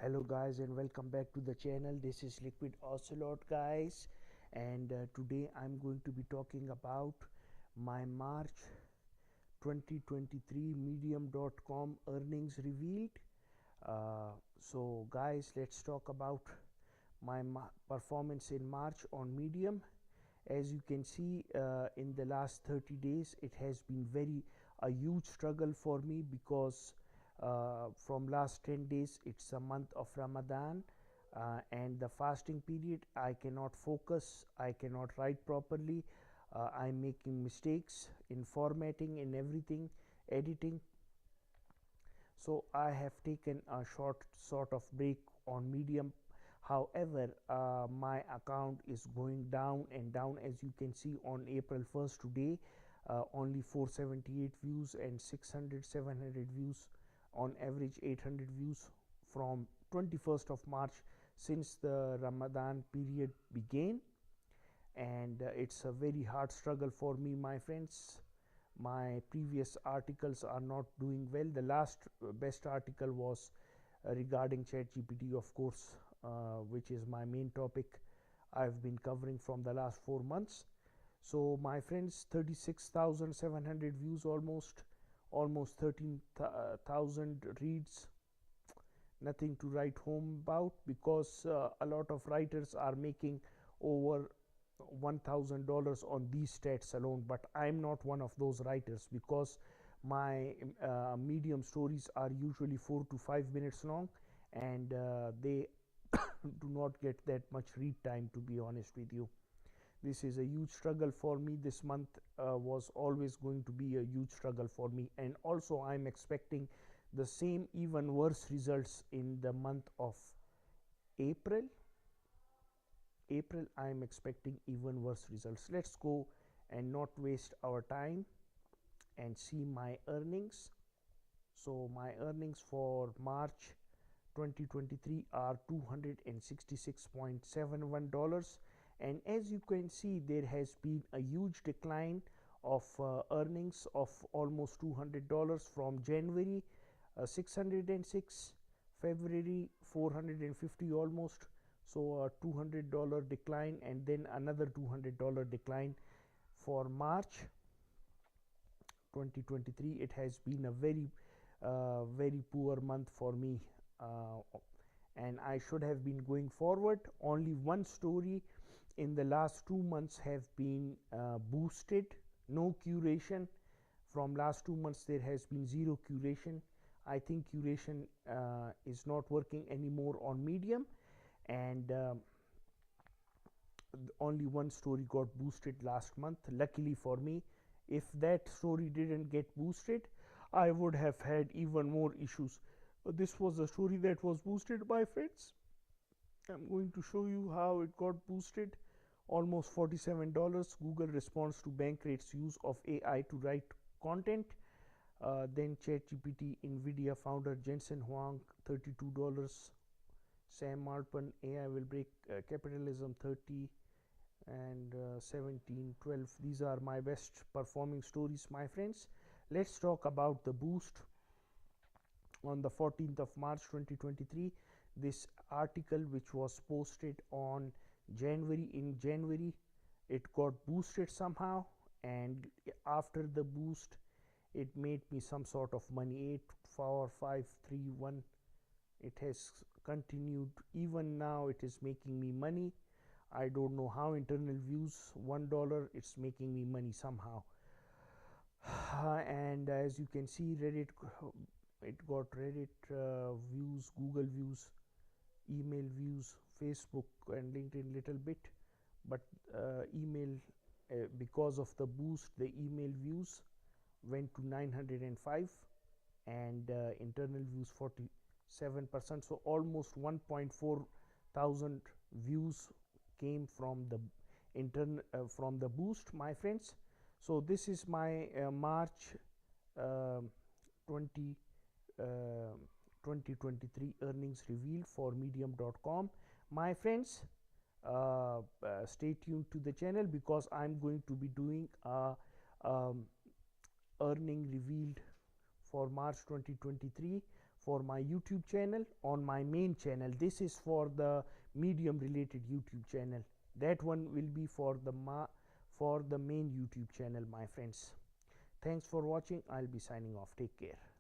Hello guys, and welcome back to the channel. This is LiquidOcelot guys, and today I'm going to be talking about my March 2023 medium.com earnings revealed. So guys, let's talk about my performance in March on Medium. As you can see, in the last 30 days it has been a huge struggle for me because from last 10 days it's a month of Ramadan, and the fasting period. I cannot focus, I cannot write properly, I'm making mistakes in formatting and everything, editing. So I have taken a short sort of break on Medium. However, my account is going down and down. As you can see, on April 1st today, only 478 views and 600 700 views, on average 800 views from 21st of March, since the Ramadan period began. And it's a very hard struggle for me, my friends. My previous articles are not doing well. The last best article was regarding ChatGPT, of course, which is my main topic I've been covering from the last 4 months. So my friends, 36,700 views, almost 13,000 reads. Nothing to write home about, because a lot of writers are making over $1,000 on these stats alone, but I'm not one of those writers, because my Medium stories are usually 4 to 5 minutes long, and they do not get that much read time, to be honest with you. This is a huge struggle for me. This month was always going to be a huge struggle for me, and also I'm expecting the same, even worse results in the month of April. I am expecting even worse results. Let's go and not waste our time and see my earnings. So my earnings for March 2023 are $266.71, and as you can see, there has been a huge decline of earnings of almost $200 from January, 606, February 450 almost. So a $200 decline, and then another $200 decline for March 2023. It has been a very poor month for me, and I should have been going forward. Only one story in the last 2 months have been boosted. No curation. From last 2 months there has been zero curation. I think curation is not working anymore on Medium, and only one story got boosted last month, luckily for me. If that story didn't get boosted, I would have had even more issues. This was a story that was boosted, my friends. I'm going to show you how it got boosted. Almost $47. Google responds to Bankrate's use of AI to write content. Then ChatGPT, Nvidia founder Jensen Huang, $32. Sam Altman, AI will break capitalism, 30, and 17, 12. These are my best performing stories, my friends. Let's talk about the boost. On the 14th of March 2023, this article, which was posted on January, it got boosted somehow, and after the boost it made me some sort of money. 84531. It has continued. Even now it is making me money. I don't know how. Internal views, $1. It's making me money somehow. And as you can see, Reddit, it got Reddit views, Google views, email views, Facebook and LinkedIn little bit, but email, because of the boost, the email views went to 905, and internal views 47%. So almost 1.4 thousand views came from the from the boost, my friends. So this is my March uh, 20 2023 earnings revealed for medium.com, my friends. Stay tuned to the channel, because I'm going to be doing a earning revealed for March 2023 for my YouTube channel on my main channel. This is for the medium related YouTube channel. That one will be for the main YouTube channel, my friends. Thanks for watching. I'll be signing off. Take care.